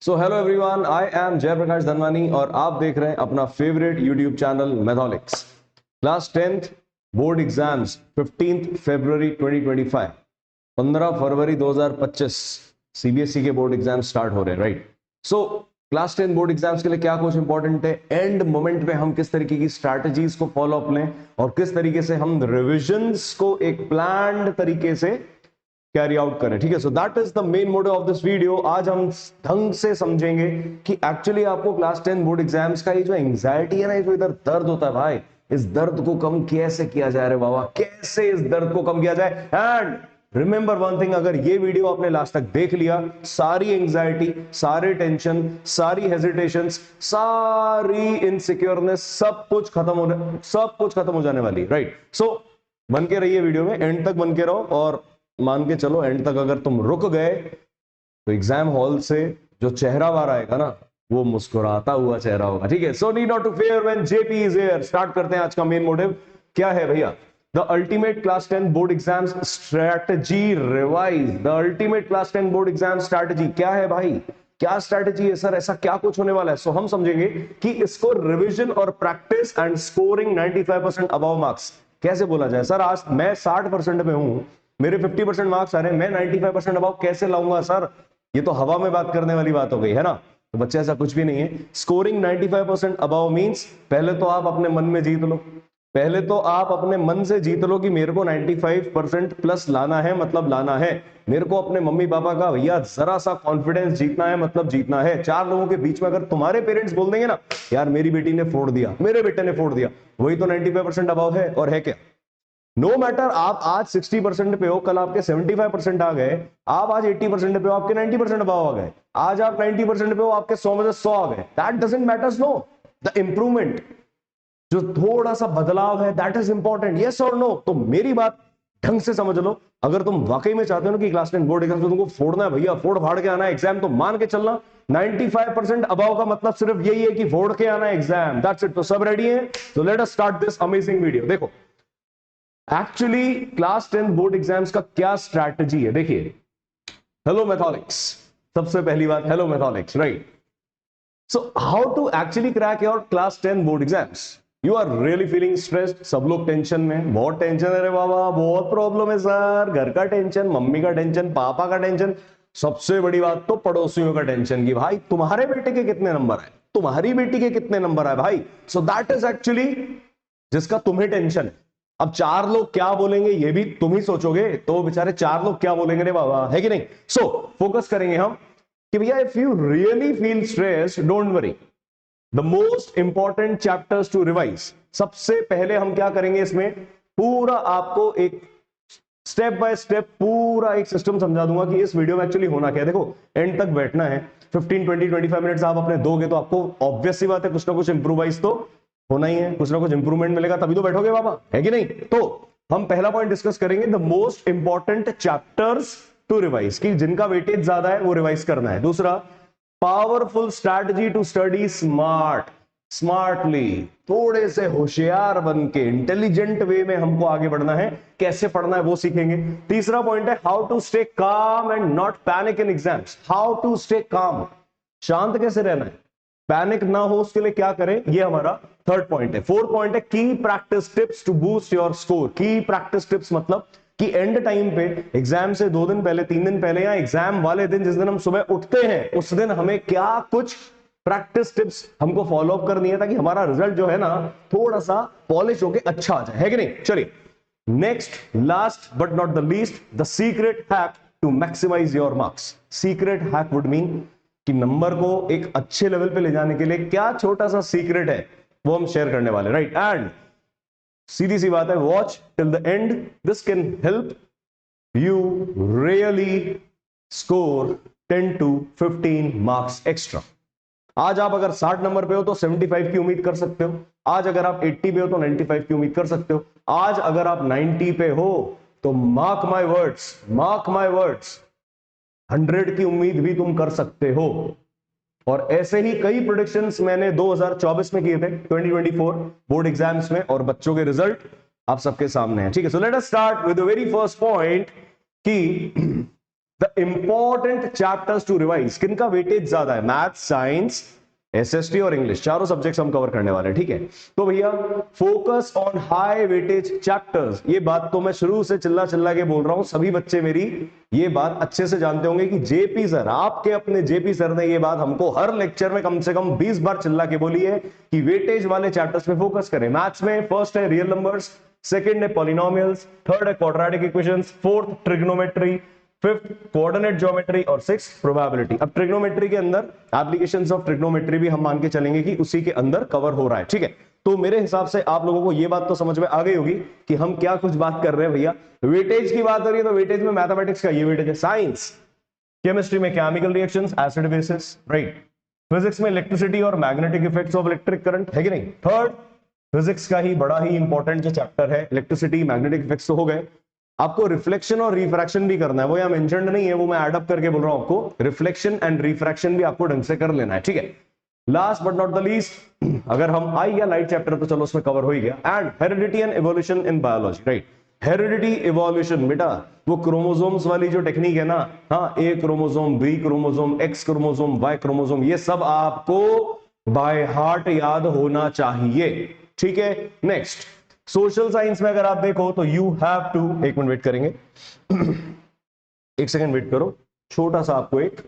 So hello everyone, I am Jayprakash Dhanwani और आप देख रहे हैं अपना favourite YouTube channel Mathologics. Class 10th board exams 15th फरवरी 2025, 15 फरवरी 2025 सीबीएसई के बोर्ड एग्जाम स्टार्ट हो रहे हैं, right. So class 10 board exams के लिए क्या कुछ इंपॉर्टेंट है, एंड मोमेंट पे हम किस तरीके की स्ट्रैटेजीज को फॉलो अप लें और किस तरीके से हम रिविजन्स को एक प्लान्ड तरीके से कैरी आउट करें, ठीक है। So that is the main motive of this video. आज हम ढंग से समझेंगे कि एक्चुअली आपको क्लास 10 बोर्ड एग्जाम्स का ये जो एंजाइटी है ना, ये जो इधर दर्द होता है भाई, इस दर्द को कम कैसे किया जाए रे बाबा, कैसे इस दर्द को कम किया जाए। एंड रिमेंबर वन थिंग, अगर ये वीडियो आपने लास्ट तक देख लिया, सारी एंजाइटी, सारे टेंशन, सारी हेजिटेशंस, सारी इनसिक्योरनेस, सब कुछ खत्म हो जाने वाली, राइट। सो बन के रहिए वीडियो में, एंड तक बन के रहो और मान के चलो एंड तक अगर तुम रुक गए तो एग्जाम हॉल से जो चेहरा बाहर आएगा ना, वो मुस्कुराता हुआ चेहरा होगा, ठीक है। So need not to fear when JP is here. Start करते हैं। आज का मेन मोटिव क्या है भैया? The ultimate class 10 board exam strategy revise. The ultimate class 10 board exam strategy क्या है भाई? क्या स्ट्रैटेजी है सर? ऐसा क्या कुछ होने वाला है? सो हम समझेंगे कि इसको रिविजन और practice and scoring 95% above marks कैसे बोला जाए। सर आज मैं 60% में हूं, मेरे 50% मार्क्स आ रहे हैं, मैं 95% अबाव कैसे लाऊंगा सर? ये तो हवा में बात करने वाली बात हो गई है ना। तो बच्चे ऐसा कुछ भी नहीं है। स्कोरिंग 95% अबाव मींस पहले तो आप अपने मन में जीत लो, पहले तो आप अपने मन से जीत लो कि मेरे को 95% प्लस लाना है, मतलब लाना है। मेरे को अपने मम्मी पापा का भैया जरा सा कॉन्फिडेंस जीतना है, मतलब जीतना है। चार लोगों के बीच में अगर तुम्हारे पेरेंट्स बोल देंगे ना, यार मेरी बेटी ने फोड़ दिया, मेरे बेटे ने फोड़ दिया, वही तो 95% अबाव है। और है क्या? नो मैटर आप आज 60% पे हो, कल आपके 75% आ गए, आप आज 80% पे हो, आपके 90% अबाव आ गए, आज आप 90% पे हो, आपके 100 में से 100 आ गए, that doesn't matters. No, the improvement, जो थोड़ा सा बदलाव है, दैट इज इंपॉर्टेंट। यस और नो? तो मेरी बात ढंग से समझ लो। अगर तुम वाकई में चाहते हो ना कि क्लास 10 बोर्ड एग्जाम तुमको फोड़ना है भैया, फोड़ फाड़ के आना है एग्जाम, तो मान के चलना 95% अबाव का मतलब सिर्फ यही है कि फोड़ के आना है एग्जाम, दैट्स इट। तो सब रेडी है? तो late us start this amazing video. देखो एक्चुअली क्लास 10 बोर्ड एग्जाम्स का क्या स्ट्रैटेजी है, देखिए। हेलो मैथोलिक्स, सबसे पहली बात, hello Mathologics, right. So how to actually crack your class 10 board exams? You are really feeling stressed, सब लोग टेंशन में, बहुत टेंशन है रे बाबा, बहुत प्रॉब्लम है सर, घर का टेंशन, मम्मी का टेंशन, पापा का टेंशन, सबसे बड़ी बात तो पड़ोसियों का टेंशन की भाई तुम्हारे बेटे के कितने नंबर आए, तुम्हारी बेटी के कितने नंबर आए भाई। सो दैट इज एक्चुअली जिसका तुम्हें टेंशन है। अब चार लोग क्या बोलेंगे ये भी तुम ही सोचोगे, तो बेचारे चार लोग क्या बोलेंगे रे बाबा, है कि नहीं। सो फोकस करेंगे हम कि भैया if you really feel stress, don't worry, the most important chapters to revise. सबसे पहले हम क्या करेंगे, इसमें पूरा आपको एक स्टेप बाय स्टेप पूरा एक सिस्टम समझा दूंगा कि इस वीडियो में एक्चुअली होना क्या है। देखो एंड तक बैठना है, 15 20 25 मिनट्स आप अपने दोगे तो आपको ऑब्वियस सी बात है कुछ ना कुछ इंप्रूवाइज तो होना ही है, कुछ ना कुछ इंप्रूवमेंट मिलेगा तभी तो बैठोगे बाबा, है कि नहीं। तो हम पहला पॉइंट डिस्कस करेंगे, the most important chapters to revise, कि जिनका वेटेज ज्यादा है वो रिवाइज करना है। दूसरा, powerful strategy to study smartly, थोड़े से होशियार बन के इंटेलिजेंट वे में हमको आगे बढ़ना है, कैसे पढ़ना है वो सीखेंगे। तीसरा पॉइंट है how to stay calm and not panic in exams. How to stay calm, शांत कैसे रहना है, पैनिक ना हो उसके लिए क्या करें, ये हमारा थर्ड पॉइंट है। फोर्थ पॉइंट है key practice tips to boost your score. Key practice tips मतलब कि एंड टाइम पे, एग्जाम से 2 दिन पहले, 3 दिन पहले, या एग्जाम वाले दिन जिस दिन हम सुबह उठते हैं उस दिन हमें क्या कुछ प्रैक्टिस टिप्स हमको फॉलो अप करनी है, ताकि हमारा रिजल्ट जो है ना थोड़ा सा पॉलिश होके अच्छा आ जाए, है कि नहीं। चलिए next, last but not the least, the secret hack to maximise your marks. Secret hack would mean कि नंबर को एक अच्छे लेवल पे ले जाने के लिए क्या छोटा सा सीक्रेट है वो हम शेयर करने वाले, राइट। एंड सीधी सी बात है, watch till the end, this can help you really score 10 to 15 marks extra. आज आप अगर 60 नंबर पे हो तो 75 की उम्मीद कर सकते हो, आज अगर आप 80 पे हो तो 95 की उम्मीद कर सकते हो, आज अगर आप 90 पे हो तो मार्क माय वर्ड्स 100 की उम्मीद भी तुम कर सकते हो। और ऐसे ही कई प्रेडिक्शंस मैंने 2024 में किए थे, 2024 बोर्ड एग्जाम्स में, और बच्चों के रिजल्ट आप सबके सामने हैं, ठीक है। So let us start with the very first point कि the important chapters to revise, किनका वेटेज ज्यादा है? मैथ्स, साइंस, एसएसटी और इंग्लिश, चारों सब्जेक्ट्स हम कवर करने वाले हैं, ठीक है। तो भैया focus on high weightage chapters, ये बात तो मैं शुरू से चिल्ला चिल्ला के बोल रहा हूं, सभी बच्चे मेरी ये बात अच्छे से जानते होंगे कि जेपी सर, आपके अपने जेपी सर ने ये बात हमको हर लेक्चर में कम से कम 20 बार चिल्ला के बोली है कि वेटेज वाले चैप्टर्स पे फोकस करें। मैथ्स में फर्स्ट है रियल नंबर्स, सेकंड है पॉलिनोमियल्स, थर्ड है quadratic equations, fourth trigonometry, fifth coordinate geometry और सिक्स्थ प्रोबेबिलिटी। अब ट्रिग्नोमेट्री के अंदर एप्लीकेशंस ऑफ ट्रिग्नोमेट्री भी हम मान के चलेंगे कि उसी के अंदर कवर हो रहा है, ठीक है। तो मेरे हिसाब से आप लोगों को ये बात तो समझ में आ गई होगी कि हम क्या कुछ बात कर रहे हैं भैया। वेटेज की बात हो रही है तो वेटेज में मैथमेटिक्स का ये वेटेज है, साइंस केमिस्ट्री में chemical reactions, acid basis, right. Physics में इलेक्ट्रिसिटी और magnetic effects of electric current, है कि नहीं। थर्ड फिजिक्स का ही बड़ा ही इंपॉर्टेंट जो चैप्टर है, इलेक्ट्रिसिटी मैग्नेटिक इफेक्ट्स तो हो गए। आपको रिफ्लेक्शन और रिफ्रैक्शन भी करना है, वो यहाँ मेंशन्ड नहीं है, वो मैं एड अप करके बोल रहा हूं आपको। रिफ्लेक्शन एंड रिफ्रैक्शन भी आपको ढंग से कर लेना है, ठीक है। Last but not the least, अगर हम आई या लाइट चैप्टर तो चलो उसमें कवर हो ही गया, and heredity and evolution in biology, right. Heredity evolution बेटा वो क्रोमोसोम्स वाली जो टेक्निक है ना, हाँ, A chromosome, B chromosome, X chromosome, Y chromosome, ये सब आपको बाय हार्ट याद होना चाहिए, ठीक है। नेक्स्ट सोशल साइंस में अगर आप देखो तो यू हैव टू, एक मिनट वेट करेंगे, एक सेकंड वेट करो, छोटा सा आपको एक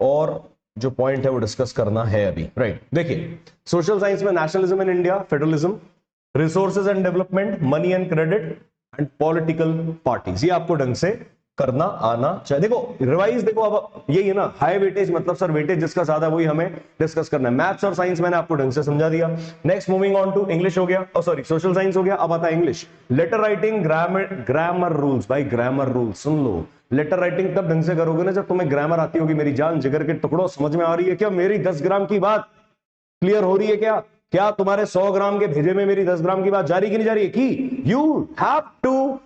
और जो पॉइंट है वो डिस्कस करना है अभी, राइट। देखिए सोशल साइंस में nationalism in India, federalism, resources and development, money and credit and political parties, ये आपको ढंग से करना आना चाहिए। देखो रिवाइज, देखो अब यही है ना हाई वेटेज, मतलब सर वेटेज जिसका ज्यादा वही हमें डिस्कस करना है। मैथ्स और साइंस मैंने आपको ढंग से समझा दिया। Next moving on to English हो गया, सॉरी सोशल साइंस हो गया, अब आता है English. Letter writing, grammar rules, भाई ग्रामर रूल्स सुन लो। लेटर राइटिंग तब ढंग से करोगे ना जब तुम्हें ग्रामर आती होगी। मेरी जान जिगर के टुकड़ों, समझ में आ रही है क्या मेरी 10 ग्राम की बात? क्लियर हो रही है क्या? क्या तुम्हारे 100 ग्राम के भेजे में मेरी 10 ग्राम की बात जा रही कि नहीं जा रही है? कि you have to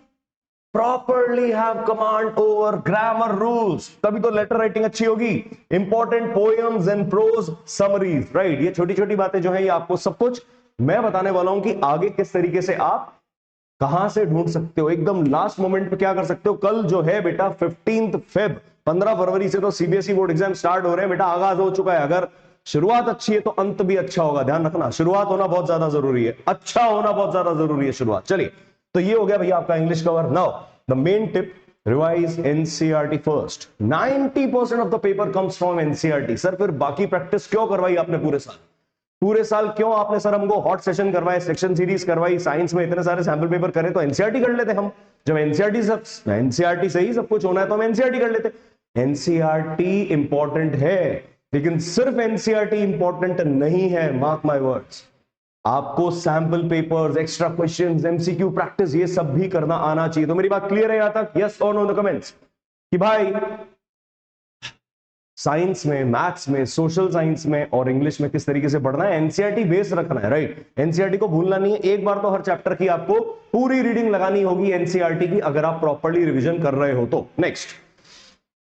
properly have command over grammar rules, तभी तो लेटर राइटिंग अच्छी होगी। Important poems and prose summaries, right. ये छोटी छोटी बातें जो है ये आपको सब कुछ मैं बताने वाला हूं कि आगे किस तरीके से आप कहां से ढूंढ सकते हो, एकदम लास्ट मोमेंट पे क्या कर सकते हो। कल जो है बेटा 15 फेब, 15 फरवरी से तो सीबीएसई बोर्ड एग्जाम स्टार्ट हो रहे हैं बेटा, आगाज हो चुका है। अगर शुरुआत अच्छी है तो अंत भी अच्छा होगा, ध्यान रखना। शुरुआत होना बहुत ज्यादा जरूरी है, अच्छा होना बहुत ज्यादा जरूरी है शुरुआत। चलिए तो ये हो गया भैया आपका English cover. Now the main tip, revise NCERT first. 90% of the paper comes from NCERT. Sir फिर बाकी प्रैक्टिस क्यों करवाई आपने पूरे साल? पूरे साल क्यों आपने सर हमको हॉट सेशन करवाए, सेक्शन सीरीज करवाई, साइंस में इतने सारे सैंपल पेपर करे तो एनसीईआरटी कर लेते हम। जब एनसीईआरटी से ही सब कुछ होना है तो हम एनसीईआरटी कर लेते। एनसीईआरटी इंपॉर्टेंट है लेकिन सिर्फ एनसीईआरटी इंपॉर्टेंट नहीं है, मार्क माय वर्ड्स। आपको sample papers, extra questions, MCQ practice, ये सब भी करना आना चाहिए। तो मेरी बात क्लियर है यहां तक? यस और नो इन द कमेंट्स कि भाई साइंस में, मैथ्स में, सोशल साइंस में और इंग्लिश में किस तरीके से पढ़ना है, एनसीईआरटी बेस रखना है, राइट। एनसीईआरटी को भूलना नहीं है। एक बार तो हर चैप्टर की आपको पूरी रीडिंग लगानी होगी एनसीईआरटी की, अगर आप प्रॉपर्ली रिवीजन कर रहे हो तो। नेक्स्ट,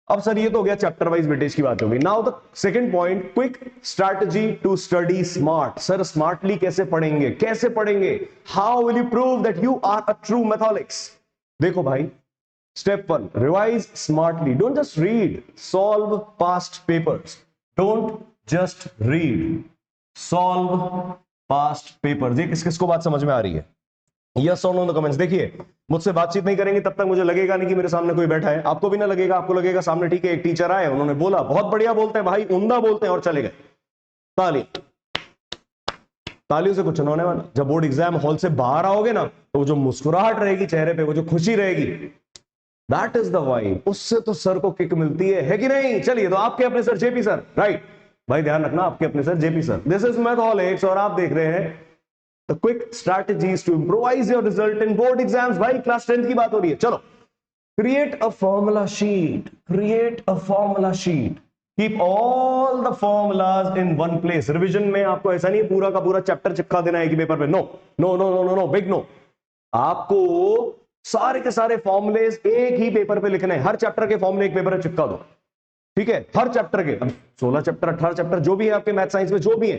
अब सर ये तो हो गया चैप्टर वाइज वेटेज की बात होगी। Now the second point, quick strategy to study smart. Sir smartly कैसे पढ़ेंगे, कैसे पढ़ेंगे? How will you prove that you are a true mathematics? देखो भाई, Step 1, revise smartly. Don't just read, solve past papers. Don't just read, solve past papers. ये किस किस को बात समझ में आ रही है? Yes or no in the comments. देखिए मुझसे बातचीत नहीं करेंगे तब तक मुझे लगेगा नहीं कि मेरे सामने कोई बैठा है। आपको भी ना लगेगा, आपको लगेगा सामने ठीक है एक टीचर आए, उन्होंने बोला, बहुत बढ़िया बोलते हैं भाई, उम्दा बोलते हैं, और चले गए। ताली, तालियों से कुछ होने वाला। जब बोर्ड एग्जाम हॉल से बाहर आओगे ना तो वो जो मुस्कुराहट रहेगी चेहरे पे, वो जो खुशी रहेगी, दैट इज द वाइब। उससे तो सर को किक मिलती है कि नहीं? चलिए तो आपके अपने सर जेपी सर, राइट भाई, ध्यान रखना, आपके अपने sir JP sir. This is mathematics और आप देख रहे हैं the quick strategies to improvise your result in board exams. भाई क्लास 10 की बात हो रही है। चलो, create a formula sheet, create a formula sheet, keep all the formulas in one place. Revision में आपको ऐसा नहीं पूरा का पूरा चैप्टर चिपका देना है कि पेपर पे, no no no no no no, big no. आपको सारे के सारे फॉर्मुलेज एक ही पेपर पे लिखने हैं। हर चैप्टर के फॉर्मुले एक पेपर पे चिपका दो, ठीक है? हर चैप्टर के, 16 चैप्टर, 18 चैप्टर जो भी है आपके मैथ साइंस में, जो भी है,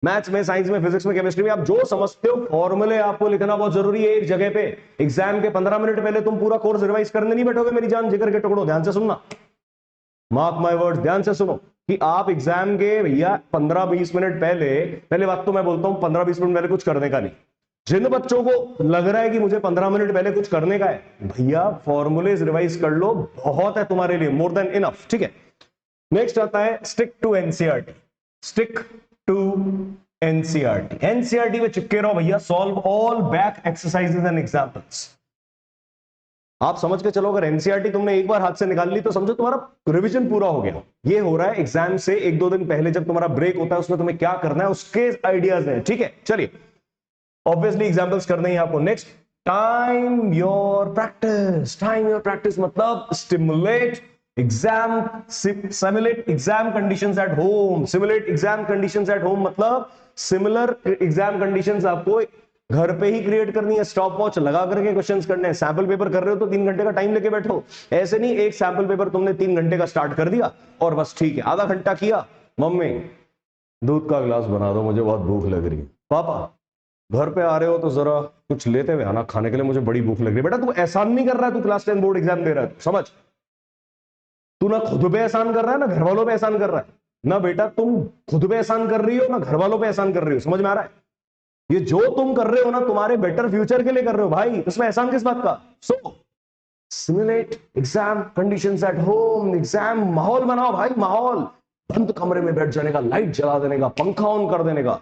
मैथ्स में, साइंस में, फिजिक्स में, केमिस्ट्री में आप जो समझते हो फॉर्मूले आपको लिखना बहुत जरूरी है एक जगह पे। एग्जाम के 15 मिनट पहले तुम पूरा कोर्स रिवाइज करने नहीं बैठोगे मेरी जान जिगर के टुकड़ों। ध्यान से सुनना, मार्क माय वर्ड्स, ध्यान से सुनो कि आप एग्जाम के भैया 15-20 मिनट पहले बात तो मैं बोलता हूं 15-20 मिनट पहले कुछ करने का नहीं। जिन बच्चों को लग रहा है कि मुझे 15 मिनट पहले कुछ करने का है, भैया फॉर्मूलेज रिवाइज कर लो, बहुत है तुम्हारे लिए, मोर देन इनफ। ठीक है, नेक्स्ट आता है stick to NCERT. Stick to NCERT. NCERT में चिपके रहो भैया, solve all back exercises and examples. आप समझ के चलो, अगर एनसीईआरटी तुमने एक बार हाथ से निकाल ली तो समझो तुम्हारा रिवीजन पूरा हो गया। ये हो रहा है एग्जाम से 1-2 दिन पहले जब तुम्हारा ब्रेक होता है, उसमें तुम्हें क्या करना है उसके आइडियाज हैं। ठीक है, चलिए ऑब्वियसली एग्जांपल्स करने ही आपको। Next, time your practice. Time your practice मतलब stimulate exam, simulate exam conditions at home. Simulate exam conditions at home मतलब सिमिलर एग्जाम कंडीशंस आपको घर पे ही क्रिएट करनी है। स्टॉप वॉच लगा करके क्वेश्चंस करने हैं। सैंपल पेपर कर रहे हो तो 3 घंटे का टाइम लेके बैठो। ऐसे नहीं एक सैंपल पेपर तुमने 3 घंटे का स्टार्ट कर दिया और बस ठीक है, आधा घंटा किया, मम्मी दूध का गिलास बना दो, मुझे बहुत भूख लग रही है। पापा घर पे आ रहे हो तो जरा कुछ लेते हुए आना खाने के लिए, मुझे बड़ी भूख लग रही है। बेटा तू एहसान नहीं कर रहा है, तू क्लास 10 बोर्ड एग्जाम दे रहा है, समझ। तू ना खुद पे एहसान कर रहा है ना घर वालों पे एहसान कर रहा है। ना बेटा तुम खुद पे एहसान कर रही हो ना घर वालों पे एहसान कर रही हो, समझ में आ रहा है। ये जो तुम कर रहे हो ना तुम्हारे बेटर फ्यूचर के लिए कर रहे हो भाई, इसमें एहसान किस बात का। So simulate exam conditions at home. Exam माहौल बनाओ भाई, माहौल। बंद कमरे में बैठ जाने का, लाइट जला देने का, पंखा ऑन कर देने का,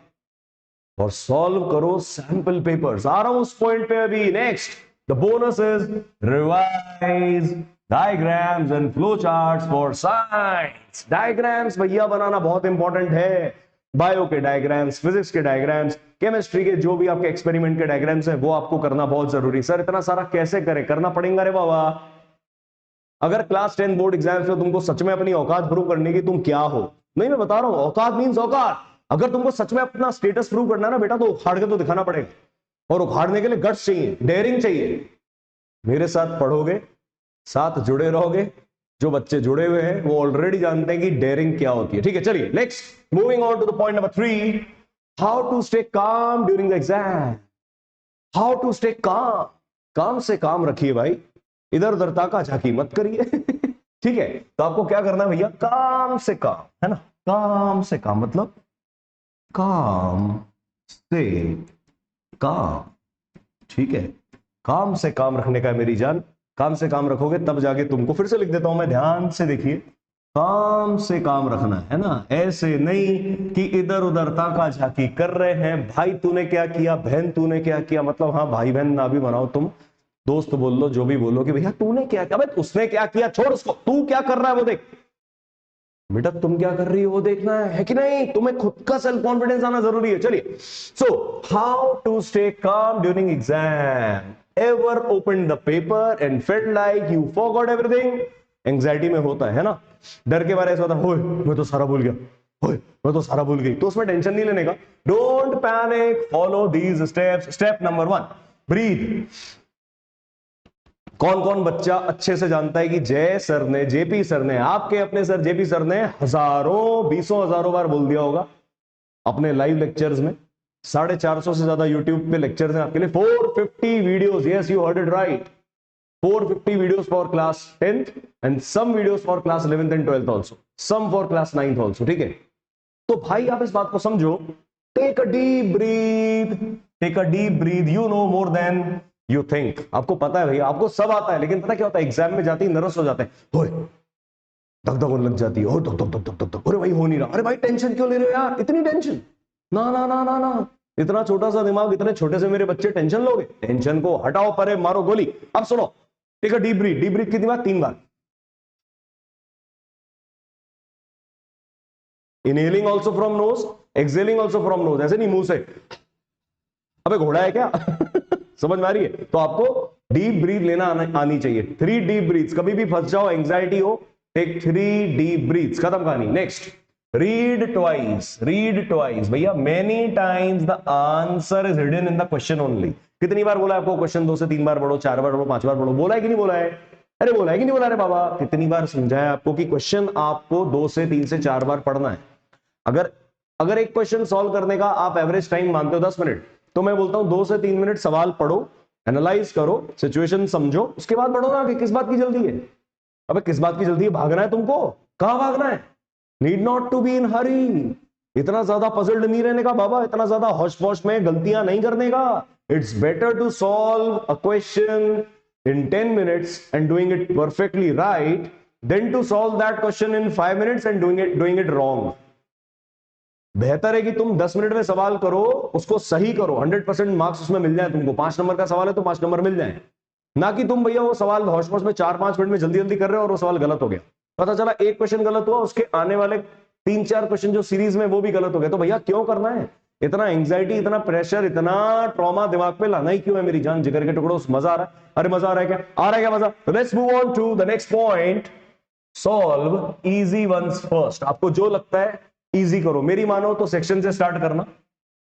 और सॉल्व करो सैंपल पेपर्स। आ रहा हूं उस पॉइंट पे अभी। Next, the bonus is revise diagrams and flow charts for science. Diagrams भैया बनाना बहुत इंपॉर्टेंट है। बायो के डायग्राम्स, फिजिक्स के डायग्राम्स, केमिस्ट्री के जो भी आपके एक्सपेरिमेंट के डायग्राम्स हैं वो आपको करना बहुत जरूरी। सर इतना सारा कैसे करें, करना पड़ेगा रे बाबा। अगर क्लास 10 बोर्ड एग्जाम्स में तुमको सच में अपनी औकात प्रूव करने की तुम क्या हो, नहीं मैं बता रहा हूं, औकात मींस औकात। अगर तुमको सच में अपना स्टेटस प्रूव करना है ना बेटा, तो उखाड़ के तो दिखाना पड़ेगा, और उखाड़ने के लिए गट्स चाहिए, डेयरिंग चाहिए। मेरे साथ पढ़ोगे, साथ जुड़े रहोगे। जो बच्चे जुड़े हुए हैं वो ऑलरेडी जानते हैं कि डेयरिंग क्या होती है। ठीक है, चलिए next, moving on to the point number 3, how to stay calm during the exam. How to stay calm. काम से काम रखिए भाई, इधर उधर ताका झाकी मत करिए। ठीक है, तो आपको क्या करना है भैया, काम से काम, है ना। काम से काम मतलब काम से काम। ठीक है, काम से काम रखने का है मेरी जान। काम से काम रखोगे तब जाके तुमको, फिर से लिख देता हूं मैं, ध्यान से देखिए, काम से काम रखना है ना। ऐसे नहीं कि इधर उधर ताका झाकी कर रहे हैं, भाई तूने क्या किया, बहन तूने क्या किया, मतलब हाँ भाई बहन ना भी बनाओ तुम, दोस्त बोल लो, जो भी बोलो कि भैया तूने क्या किया, भाई उसने क्या किया छोड़ उसको, तू क्या कर रहा है वो देख। बेटा तुम क्या कर रही हो वो देखना है कि नहीं। तुम्हें खुद का सेल्फ कॉन्फिडेंस आना जरूरी है। चलिए, so how to stay calm during exam. Ever open the paper and felt like you forgot everything. Anxiety में होता है ना, डर के बारे में होता है, होए मैं तो सारा भूल गया, होए मैं तो सारा भूल गई, तो उसमें टेंशन नहीं लेने का। Don't panic, follow these steps. Step number 1, breathe. कौन कौन बच्चा अच्छे से जानता है कि जय सर ने, जेपी सर ने, आपके अपने सर जेपी सर ने हजारों, बीसों हजारों बार बोल दिया होगा अपने लाइव लेक्चर्स में। 450 से ज्यादा यूट्यूब पे लेक्चर्स हैं आपके लिए। 450 videos, yes you heard it right, 450 videos for class 10th and some videos for class 11th and 12th also, some for class 9th also. ठीक है, तो भाई आप इस बात को समझो, take a deep breath, take a deep breath, you know more than you think. आपको पता है भैया, आपको सब आता है, लेकिन पता क्या होता है, एग्जाम में जाते ही नर्वस हो जाते हैं, होए धक धक होने लग जाती है, हो धक धक धक धक धक, अरे भाई हो नहीं रहा, अरे भाई टेंशन क्यों ले रहे हो यार, इतनी टेंशन, ना ना ना ना ना, इतना छोटा सा दिमाग, इतने छोटे से मेरे बच्चे टेंशन लोगे, टेंशन को हटाओ, परे मारो गोली। अब सुनो, take a deep breath. Deep breath कितनी बार, 3 बार। Inhaling also from nose, exhaling also from nose, ऐसे नहीं मुंह से, अबे घोड़ा है क्या। समझ में आ रही है। तो आपको डीप ब्रीथ लेना आनी चाहिए। 3 डीप ब्रीथ्स, कभी भी फंस जाओ, एंग्जाइटी हो, टेक 3 डीप ब्रीथ्स, खत्म कहानी। Next, read twice. Read twice भैया, many times the answer is hidden in the question only. कितनी बार बोला आपको, क्वेश्चन 2 से 3 बार पढ़ो, 4 बार पढ़ो, 5 बार पढ़ो, बोला है कि नहीं बोला है, अरे बोला है कि नहीं बोला, अरे बाबा कितनी बार समझाया आपको कि क्वेश्चन आपको 2 से 3 से 4 बार पढ़ना है। अगर अगर एक क्वेश्चन सॉल्व करने का आप एवरेज टाइम मानते हो 10 मिनट, तो मैं बोलता हूं 2 से 3 मिनट सवाल पढ़ो, एनालाइज करो, सिचुएशन समझो, उसके बाद बढ़ो ना। कि किस बात की जल्दी है? अबे किस बात की जल्दी है? भागना है तुमको? कहां भागना है? Need not to be in hurry. इतना ज्यादा पजल्ड नहीं रहने का बाबा, इतना ज्यादा होश पोश में गलतियां नहीं करने का। It's better to solve a question in 10 minutes and doing it perfectly right than to solve that question in 5 minutes and doing it wrong. बेहतर है कि तुम 10 मिनट में सवाल करो, उसको सही करो, 100% मार्क्स उसमें मिल जाए तुमको। 5 नंबर का सवाल है तो 5 नंबर मिल जाए, ना कि तुम भैया वो सवाल होश-पोश में 4-5 मिनट में जल्दी जल्दी कर रहे हो और वो सवाल गलत हो गया। पता चला एक क्वेश्चन गलत हुआ, उसके आने वाले 3-4 क्वेश्चन जो सीरीज में वो भी गलत हो गए। तो भैया क्यों करना है? इतना एंग्जाइटी, इतना प्रेशर, इतना ट्रॉमा दिमाग पे लाना ही क्यों है मेरी जान जिगर के टुकड़ों? मजा आ रहा है? अरे मजा आ रहा है क्या? आ रहा है क्या मजा? Let's move on to the next point. Solve easy ones first. आपको जो लगता है इजी करो। मेरी मानो तो सेक्शन से स्टार्ट करना।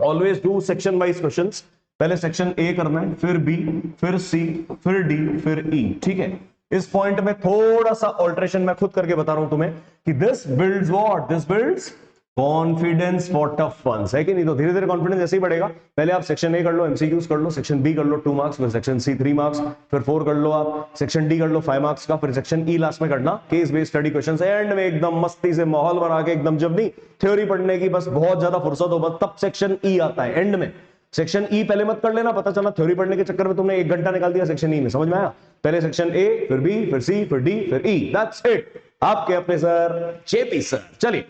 Always do section wise questions. पहले सेक्शन ए करना है, फिर बी, फिर सी, फिर डी, फिर ई। ठीक है? इस पॉइंट में थोड़ा सा ऑल्ट्रेशन मैं खुद करके बता रहा हूं तुम्हें कि this builds what? This builds confidence for tough ones, है कि नहीं? तो धीरे धीरे कॉन्फिडेंस ऐसे ही बढ़ेगा। पहले आप सेक्शन ए कर लो, एमसीक्यूज कर लो, सेक्शन बी कर लो 2 मार्क्स, फिर सेक्शन सी 3 मार्क्स, फिर 4 कर लो आप, सेक्शन डी कर लो 5 मार्क्स का, फिर सेक्शन ई लास्ट में करना case based study questions. And में एकदम मस्ती से माहौल बना के, एकदम जब नहीं थ्योरी पढ़ने की बस बहुत ज्यादा फुर्सत हो बस, तब सेक्शन ई आता है एंड में। सेक्शन ई पहले मत कर लेना, पता चला थ्योरी पढ़ने के चक्कर में तुमने 1 घंटा निकाल दिया सेक्शन ई में। समझ में आया? पहले सेक्शन ए, फिर बी, फिर सी, फिर डी, फिर ई। That's it. आपके अपने सर जेपी सर। चलिए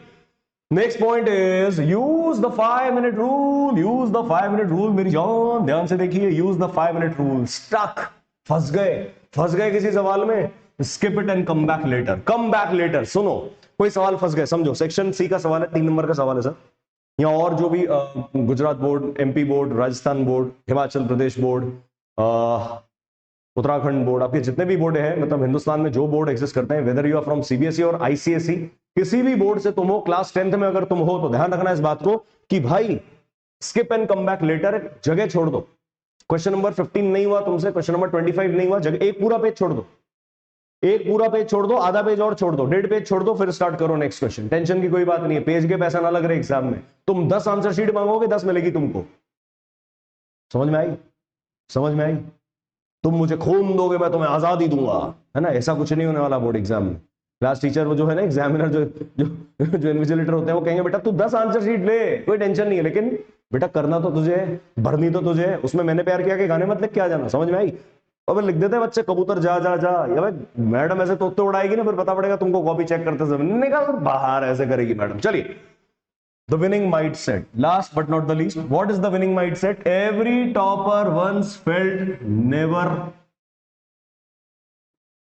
next point is use the 5 minute rule. Use the 5 minute rule मेरी जान, ध्यान से देखिए। Use the 5 minute rule. Stuck, फंस गए किसी सवाल में, skip it and come back later. Come back later. सुनो, कोई सवाल फंस गए, समझो सेक्शन सी का सवाल है, 3 नंबर का सवाल है सर, या और जो भी Gujarat board, MP board, Rajasthan board, Himachal Pradesh board, Uttarakhand board, आपके जितने भी बोर्ड हैं, मतलब हिंदुस्तान में जो बोर्ड एग्जिस्ट करते हैं, whether you are from CBSE और आईसीएसई, किसी भी बोर्ड से तुम हो, क्लास 10th में अगर तुम हो, तो ध्यान रखना इस बात को कि भाई skip and come back letter, जगह छोड़ दो। क्वेश्चन नंबर 15 नहीं हुआ तुमसे, क्वेश्चन नंबर 25 नहीं हुआ, जगह एक पूरा पेज छोड़ दो, एक पूरा पेज छोड़ दो, आधा पेज और छोड़ दो, 1.5 पेज छोड़ दो, फिर स्टार्ट करो नेक्स्ट क्वेश्चन। टेंशन की कोई बात नहीं है, पेज के पैसा ना लग रहे एग्जाम में। तुम 10 आंसर शीट मांगोगे, 10 मिलेगी तुमको। समझ में आई? समझ में आई? तुम मुझे खून दोगे, मैं तुम्हें आजादी दूंगा, है ना? ऐसा कुछ नहीं होने वाला बोर्ड एग्जाम में। क्लास टीचर वो जो है ना, एग्जामिनर जो जो जो इन्विजिलेटर होते हैं, वो कहेंगे बेटा तू 10 आंसर शीट ले, कोई टेंशन नहीं है, लेकिन बेटा करना तो तुझे, भरनी तो तुझे। उसमें मैंने प्यार किया कि गाने मत लिख के आ जाना। समझ में आई? अब लिख देते बच्चे कबूतर जा जा जा, या भाई मैडम ऐसे तो उड़ाएगी ना, फिर पता पड़ेगा तुमको कॉपी चेक करते समय, निकल बाहर, ऐसे करेगी मैडम। चलिए, the winning mindset, last but not the least, what is the winning mindset? Every topper once felt never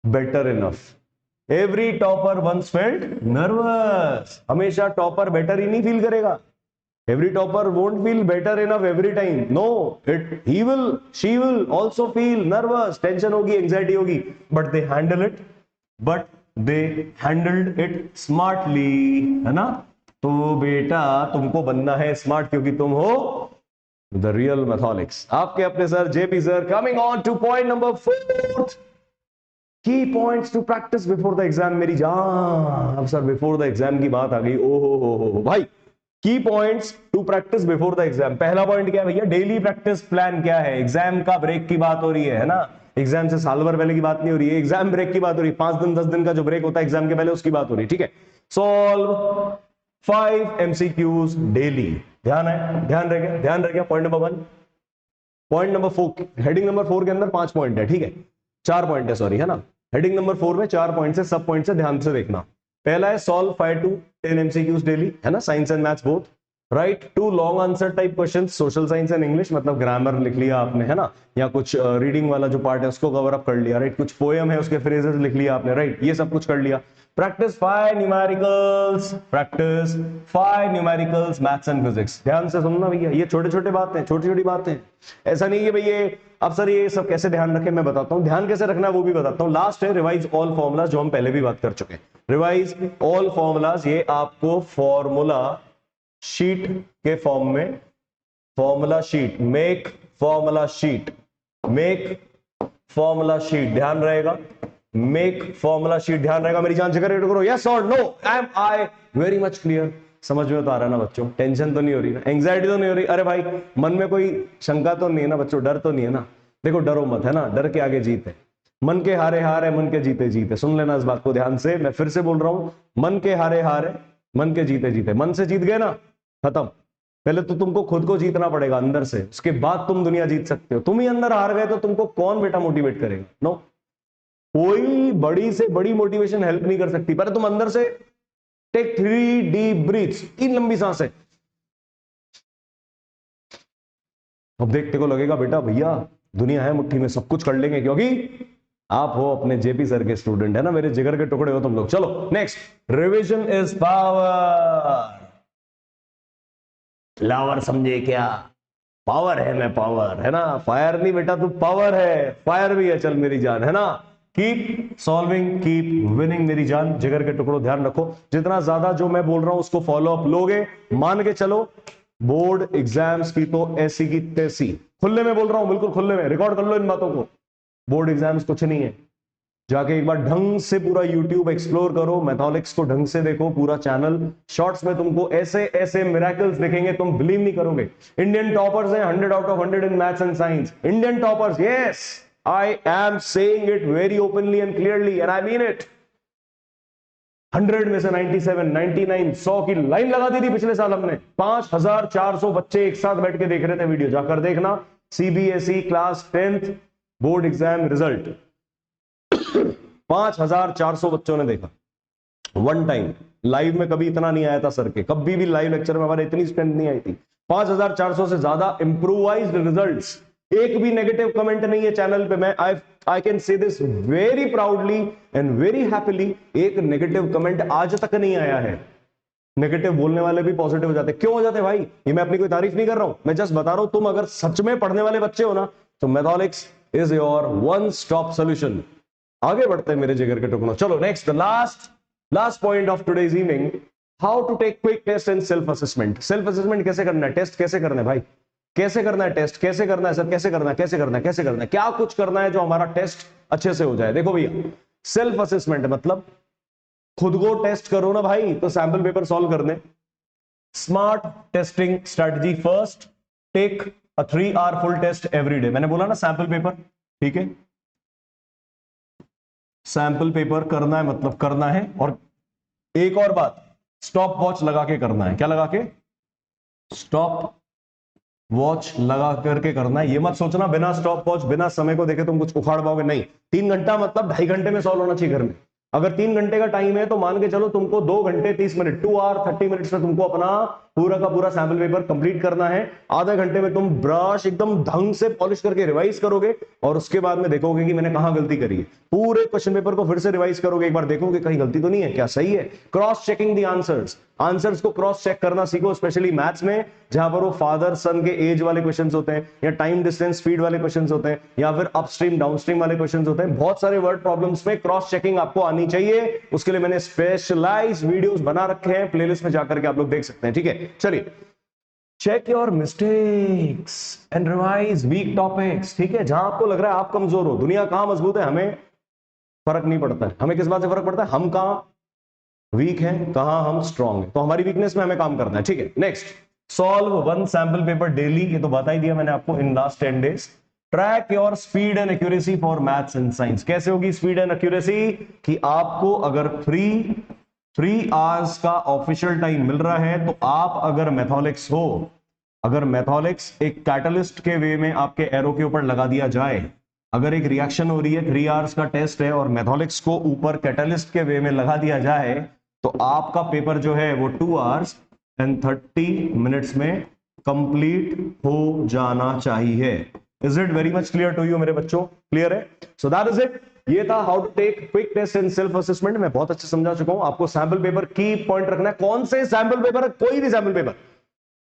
better enough. Every topper once felt nervous. हमेशा टॉपर बेटर ही नहीं फील करेगा। Every topper won't feel better enough every time. No, he will, she will also feel nervous. Tension होगी, anxiety होगी, but they handled it smartly, है ना? तो बेटा तुमको बनना है स्मार्ट, क्योंकि तुम हो द रियल मैथोलिक्स। आपके अपने sir JP sir. Coming on to point number 4, key points to practise before the exam. मेरी जान, अब सर बिफोर द एग्जाम की बात आ गई। ओहो भाई, key points to practise before the exam. पहला पॉइंट क्या है भैया? डेली प्रैक्टिस प्लान क्या है? एग्जाम का ब्रेक की बात हो रही है ना? एग्जाम से साल भर पहले की बात नहीं हो रही है, एग्जाम ब्रेक की बात हो रही है। 5 दिन 10 दिन का जो ब्रेक होता है एग्जाम के पहले, उसकी बात हो रही है। ठीक है? Solve 5 MCQs daily. ध्यान है? ध्यान रह गया? Point number 1। Point number 4, heading number 4 के अंदर 5 पॉइंट है। ठीक है? 4 पॉइंट है, सॉरी, है ना? हेडिंग नंबर 4 में 4 पॉइंट है, सब पॉइंट से ध्यान से देखना। पहला है सॉल्व 5 to 10 MCQs डेली, है ना? Science and maths both. Right 2 long answer type questions, social science and English, मतलब ग्रामर लिख लिया आपने, है ना? या कुछ रीडिंग वाला जो पार्ट है उसको कवर अप कर लिया। राइट, कुछ पोएम है उसके फ्रेजेस लिख लिया आपने। राइट, ये सब कुछ कर लिया। Practice 5 numericals, practice 5 numericals, maths and physics. ध्यान से सुनना भैया, ये छोटे छोटे बातें, छोटी छोटी बातें। ऐसा नहीं है भैया अब सर ये सब कैसे ध्यान रखें, मैं बताता हूं। ध्यान कैसे रखना है वो भी बताता हूं। लास्ट है रिवाइज ऑल फॉर्मूलाज, जो हम पहले भी बात कर चुके हैं। रिवाइज ऑल फॉर्मूलाज, ये आपको फॉर्मूला शीट के फॉर्म में, formula sheet, make formula sheet, make formula sheet, ध्यान रहेगा। मेक फॉर्मूला शीट, ध्यान रहेगा मेरी जान जिगर। करो यस और no, am I very much clear? समझ में तो आ रहा है ना बच्चों? टेंशन तो नहीं हो रही ना, एंग्जाइटी तो नहीं हो रही? अरे भाई मन में कोई शंका तो नहीं है ना बच्चों, डर तो नहीं है ना? देखो डरो मत, है ना, डर के आगे जीत है। मन के हारे हार है, मन के जीते जीते। सुन लेना इस बात को ध्यान से, मैं फिर से बोल रहा हूं, मन के हारे हार है, मन के जीते जीते। मन से जीत गए ना, खत्म। पहले तो तुमको खुद को जीतना पड़ेगा अंदर से, उसके बाद तुम दुनिया जीत सकते हो। तुम ही अंदर हार गए तो तुमको कौन बेटा मोटिवेट करेगा? नो, कोई बड़ी से बड़ी मोटिवेशन हेल्प नहीं कर सकती। पहले तुम अंदर से टेक 3 डीप ब्रीथ्स, 3 लंबी सांसें। अब देखते को लगेगा बेटा भैया दुनिया है मुट्ठी में, सब कुछ कर लेंगे, क्योंकि आप हो अपने जेपी सर के स्टूडेंट, है ना, मेरे जिगर के टुकड़े हो तुम लोग। चलो नेक्स्ट, रिवीजन इज पावर। लावर समझे क्या? पावर है, मैं पावर, है ना, फायर नहीं बेटा, तू पावर है, फायर भी है, चल मेरी जान, है ना। कीप सॉल्विंग, कीप विनिंग मेरी जान, जिगर के टुकड़ों ध्यान रखो, जितना ज्यादा जो मैं बोल रहा हूं उसको फॉलो अप लोगे, मान के चलो बोर्ड एग्जाम्स की तो ऐसी की तैसी, खुले में बोल रहा हूं, बिल्कुल खुले में, रिकॉर्ड कर लो इन बातों को। बोर्ड एग्जाम्स कुछ नहीं है, जाके एक बार ढंग से पूरा YouTube एक्सप्लोर करो, मैथोलिक्स को ढंग से देखो, पूरा चैनल। शॉर्ट्स में तुमको ऐसे ऐसे मिरेकल्स दिखेंगे, तुम बिलीव नहीं करोगे। इंडियन टॉपर्स हैं 100 out of 100 in maths and science, Indian toppers, yes, I am saying it very openly and clearly and I mean it. 100 में से 97, 99, 100 की लाइन लगा दी थी पिछले साल हमने। 5400 बच्चे एक साथ बैठ के देख रहे थे वीडियो, जाकर देखना, CBSE class 10th board exam result. 5400 बच्चों ने देखा वन टाइम। लाइव में कभी इतना नहीं आया था सर के, कभी भी लाइव लेक्चर में हमारे इतनी स्ट्रेंथ नहीं आई थी। 5400 से ज्यादा इंप्रूवाइज्ड रिजल्ट्स, एक भी नेगेटिव कमेंट नहीं है चैनल पे। मैं I can say this very proudly and very happily, एक नेगेटिव कमेंट आज तक नहीं आया है। नेगेटिव बोलने वाले भी पॉजिटिव हो जाते, क्यों हो जाते भाई? ये मैं अपनी कोई तारीफ नहीं कर रहा हूं, मैं जस्ट बता रहा हूं, तुम अगर सच में पढ़ने वाले बच्चे हो ना, तो Mathologics is your one stop solution. आगे बढ़ते हैं मेरे जिगर के टुकड़ों। चलो next, the last point of today's evening, how to take quick test and self assessment. Self assessment कैसे करना है, टेस्ट कैसे करना है भाई, कैसे करना है टेस्ट, कैसे करना है सर, कैसे करना है, कैसे करना है, कैसे करना है, क्या कुछ करना है जो हमारा टेस्ट अच्छे से हो जाए। देखो भैया, सेल्फ असेसमेंट मतलब खुद को टेस्ट करो ना भाई, तो सैंपल पेपर सॉल्व करने। Smart testing strategy, first take a 3 hour full test every day. मैंने बोला ना सैंपल पेपर, ठीक है, सैंपल पेपर करना है, मतलब करना है। और एक और बात, स्टॉप वॉच लगा के करना है। क्या लगा के? स्टॉप वॉच लगा करके करना है। ये मत सोचना बिना स्टॉप वॉच, बिना समय को देखे तुम कुछ उखाड़ पाओगे, नहीं। 3 घंटा मतलब 2.5 घंटे में सॉल्व होना चाहिए घर में। अगर 3 घंटे का टाइम है तो मान के चलो तुमको 2 घंटे 30 मिनट, 2 आवर 30 मिनट्स में तुमको अपना पूरा का पूरा सैंपल पेपर कंप्लीट करना है। आधे घंटे में तुम ब्रश एकदम ढंग से पॉलिश करके रिवाइज करोगे, और उसके बाद में देखोगे कि मैंने कहां गलती करी है। पूरे क्वेश्चन पेपर को फिर से रिवाइज करोगे, एक बार देखोगे कहीं गलती तो नहीं है, क्या सही है। क्रॉस चेकिंग द आंसर्स को क्रॉस चेक करना सीखो, स्पेशली मैथ्स में, जहां पर वो फादर सन के एज वाले क्वेश्चंस होते हैं, या टाइम डिस्टेंस स्पीड वाले क्वेश्चंस होते हैं, या फिर अपस्ट्रीम डाउनस्ट्रीम वाले क्वेश्चंस होते हैं। बहुत सारे वर्ड प्रॉब्लम्स में क्रॉस चेकिंग आपको आनी चाहिए। उसके लिए मैंने स्पेशलाइज्ड वीडियोस बना रखे हैं, प्लेलिस्ट में जाकर के आप लोग देख सकते हैं, ठीक है। चलिए, check your mistakes and revise weak topics, ठीक है। जहां आपको लग रहा है आप कमजोर हो, दुनिया कहां मजबूत है हमें फर्क नहीं पड़ता है। हमें किस बात से फर्क पड़ता है? हम कहां वीक हैं, कहां हम स्ट्रांग हैं, तो हमारी वीकनेस में हमें काम करना है, ठीक है। Next, solve 1 sample paper daily, ये तो बता ही दिया मैंने आपको, in last 10 days. Track your speed and accuracy for maths and science. कैसे होगी स्पीड एंड एक्यूरेसी? कि आपको अगर 3 आवर्स का ऑफिशियल टाइम मिल रहा है, तो आप अगर मैथोलिक्स हो, अगर मैथोलिक्स एक कैटलिस्ट के वे में आपके एरो के ऊपर लगा दिया जाए, अगर एक रिएक्शन हो रही है, 3 आवर्स का टेस्ट है, और मैथोलिक्स को ऊपर कैटलिस्ट के वे में लगा दिया जाए, तो आपका पेपर जो है वो 2 आवर्स एंड 30 मिनट्स में कंप्लीट हो जाना चाहिए। Is it very much clear to you मेरे बच्चों? क्लियर है? So that is it. ये था how to take quick test in self assessment. मैं बहुत अच्छे समझा चुका हूं आपको। सैंपल पेपर की पॉइंट रखना है, कौन से सैंपल पेपर? कोई भी सैंपल पेपर,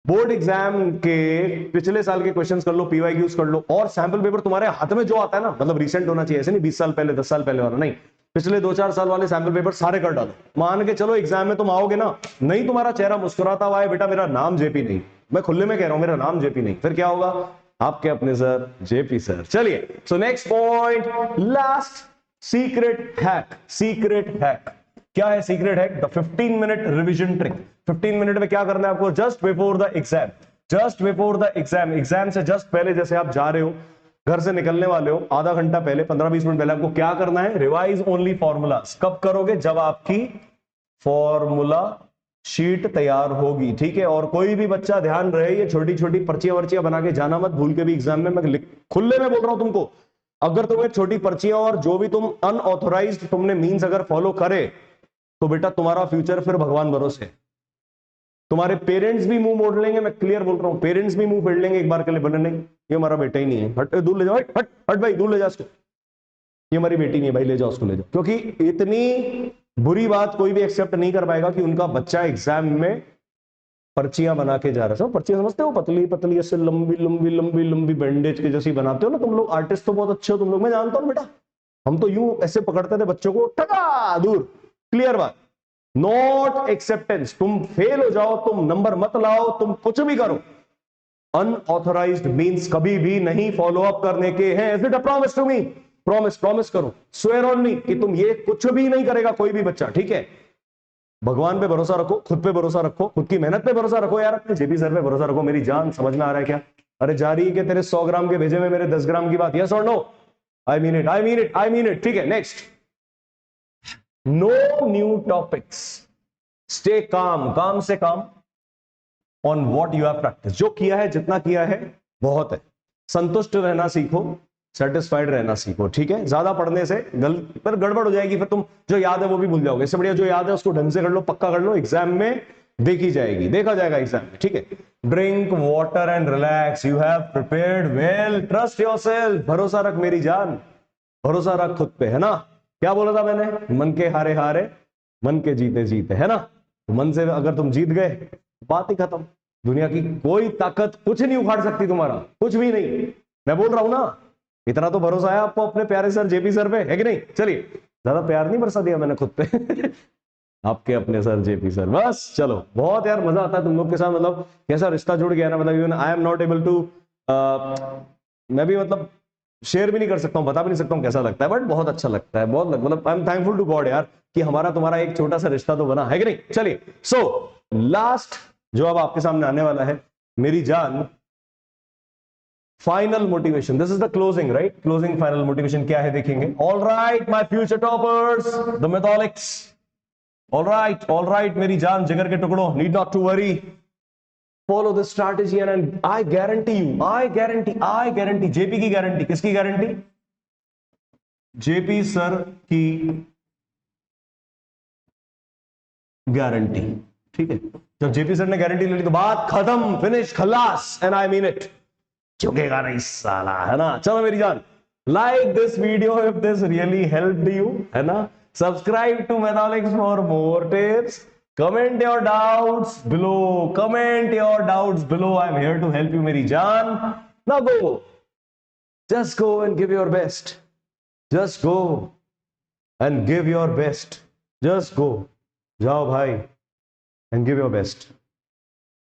बोर्ड एग्जाम के पिछले साल के क्वेश्चंस कर लो, पीवाईक्यूज कर लो, और सैंपल पेपर तुम्हारे हाथ में जो आता है ना, मतलब रिसेंट होना चाहिए, ऐसे नहीं 20 साल पहले 10 साल पहले वाला नहीं, पिछले 2-4 साल वाले सैंपल पेपर सारे कर डालो। मान के चलो एग्जाम में तुम आओगे ना, नहीं तुम्हारा चेहरा मुस्कुराता हुआ है, बेटा मेरा नाम जेपी नहीं, मैं खुले में कह रहा हूं मेरा नाम जेपी नहीं, फिर क्या होगा? आपके अपने सर जेपी सर। चलिए, so next point, last, secret hack. Secret hack क्या है? Secret hack, the 15 minute revision trick. 15 minute में क्या करना है आपको? Just before the exam, just before the exam, exam से जस्ट पहले, जैसे आप जा रहे हो, घर से निकलने वाले हो, आधा घंटा पहले, 15-20 मिनट पहले आपको क्या करना है? Revise only formulas. कब करोगे? जब आपकी फॉर्मूला शीट तैयार होगी, ठीक है। और कोई भी बच्चा ध्यान रहे, ये छोटी छोटी पर्चियां वर्चियां बना के जाना मत भूल के भी एग्जाम में। मैं खुले में बोल रहा हूं तुमको, अगर तुम्हें छोटी पर्चियां और जो भी तुम अनऑथोराइज्ड तुमने मीन्स अगर फॉलो करे तो बेटा तुम्हारा फ्यूचर फिर भगवान भरोसे। तुम्हारे पेरेंट्स भी मुंह मोड़ लेंगे, मैं क्लियर बोल रहा हूं, पेरेंट्स भी मुंह फेर लेंगे एक बार के लिए, बने नहीं ये हमारा बेटा ही नहीं है, हट दूर ले जाओ, हट हट भाई दूर ले जा इसको, ये हमारी बेटी नहीं है भाई, ले जाओ उसको ले जाओ। क्योंकि इतनी बुरी बात कोई भी एक्सेप्ट नहीं कर पाएगा कि उनका बच्चा एग्जाम में पर्चियां बना के जा रहा है। पर्चियां समझते हो? पतली पतली ऐसे लंबी लंबी लंबी लंबी बैंडेज के जैसी बनाते हो ना तुम लोग, आर्टिस्ट तो बहुत अच्छे हो तुम लोग, मैं जानता हूं बेटा। हम तो यूं ऐसे पकड़ते थे बच्चों को, टका दूर। क्लियर बात, नॉट एक्सेप्टेंस। तुम फेल हो जाओ, तुम नंबर मत लाओ, तुम कुछ भी करो, अनऑथोराइज्ड मींस कभी भी नहीं फॉलो अप करने के हैं। Is it a promise to me? Promise, promise करो, स्वेयर ऑन मी कि तुम ये कुछ भी नहीं करेगा कोई भी बच्चा, ठीक है। भगवान पे भरोसा रखो, खुद पे भरोसा रखो, खुद की मेहनत पे भरोसा रखो यार, अपने जेपी सर पे भरोसा रखो। मेरी जान, समझ में आ रहा है क्या? अरे जा रही है कि तेरे 100 ग्राम के भेजे में मेरे 10 ग्राम की बात? यस और no? I mean it, I mean it, I mean it, ठीक है। Next, no new topics, stay calm, काम से काम on what you have practice. जो किया है, जितना किया है बहुत है, संतुष्ट रहना सीखो, सेटिस्फाइड रहना सीखो, ठीक है। ज्यादा पढ़ने से पर गड़बड़ हो जाएगी, फिर तुम जो याद है वो भी भूल जाओगे। इससे बढ़िया जो याद है उसको ढंग से कर लो, पक्का कर लो, एग्जाम में देखी जाएगी, देखा जाएगा एग्जाम में, ठीक है। Drink water and relax, you have prepared well, trust yourself, भरोसा रख मेरी जान, भरोसा रख खुद पे, है ना। क्या बोला था मैंने? मन के हारे हारे, मन के जीते जीते, है ना। तो मन से अगर तुम जीत गए, बात ही खत्म। दुनिया की कोई ताकत कुछ नहीं उखाड़ सकती तुम्हारा, कुछ भी नहीं। मैं बोल रहा हूं ना, इतना तो भरोसा है आपको अपने प्यारे सर जेपी सर पे, है कि नहीं? चलिए, ज्यादा प्यार नहीं बरसा दिया मैंने खुद पे आपके अपने सर जेपी सर, बस चलो। बहुत यार मजा आता है तुम लोग के साथ, मतलब कैसा रिश्ता जुड़ गया ना, मतलब even I am not able to, मैं भी मतलब शेयर भी नहीं कर सकता हूँ, बता भी नहीं सकता हूँ कैसा लगता है, बट बहुत अच्छा लगता है, बहुत मतलब I am thankful to God यार कि हमारा तुम्हारा एक छोटा सा रिश्ता तो बना, है कि नहीं। चलिए, सो लास्ट जो अब आपके सामने आने वाला है मेरी जान, final motivation, this is the closing, right? Closing final motivation क्या है देखेंगे। All right my future toppers, the Mathologics, all right मेरी जान जिगर के टुकड़ों, need not to worry, follow this strategy and I guarantee you, I guarantee, JP की guarantee, किसकी गारंटी? जेपी सर की गारंटी, ठीक है। जब जेपी सर ने गारंटी ले ली तो बात खत्म, फिनिश, खलास, एंड आई मीन इट, चुकेगा नहीं साला, है ना। चलो मेरी जान, like this video if this really helped you, है ना। Subscribe to Mathologics for more tips, comment your doubts below, comment your doubts below, I am here to help you मेरी जान। Now go, just go and give your best, just go and give your best, just go, जाओ भाई and give your best.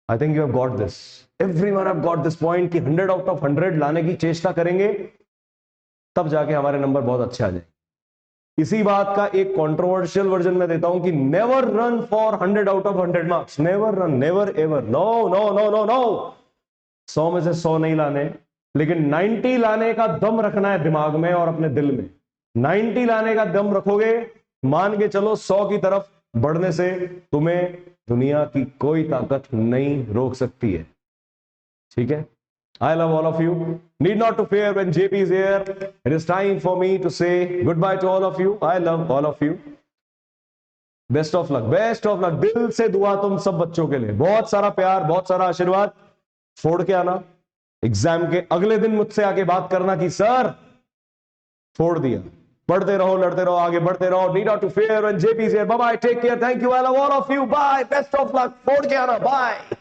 I think you have got this. Everyone have got this point कि 100 out of 100 लाने की चेष्टा करेंगे, तब जाके हमारे नंबर बहुत अच्छे आ जाए। इसी बात का एक कंट्रोवर्शियल वर्जन में देता हूं कि never run for 100 out of 100 marks, never run, never ever, no no no no no. 100 में से 100 नहीं लाने, लेकिन 90 लाने का दम रखना है दिमाग में और अपने दिल में। 90 लाने का दम रखोगे, मान के चलो 100 की तरफ बढ़ने से तुम्हें दुनिया की कोई ताकत नहीं रोक सकती है, ठीक है। I love all of you. Need not to fear when JP is here. It is time for me to say goodbye to all of you. I love all of you. Best of luck. Best of luck. दिल से दुआ तुम सब बच्चों के लिए, बहुत सारा प्यार, बहुत सारा आशीर्वाद। फोड़ के आना, एग्जाम के अगले दिन मुझसे आके बात करना कि सर फोड़ दिया। पढ़ते रहो, लड़ते रहो, आगे बढ़ते रहो। Need not to fear when JP is here. Bye bye. Take care. Thank you. I love all of you. Bye. Best of luck. फोड़ के आना. Bye.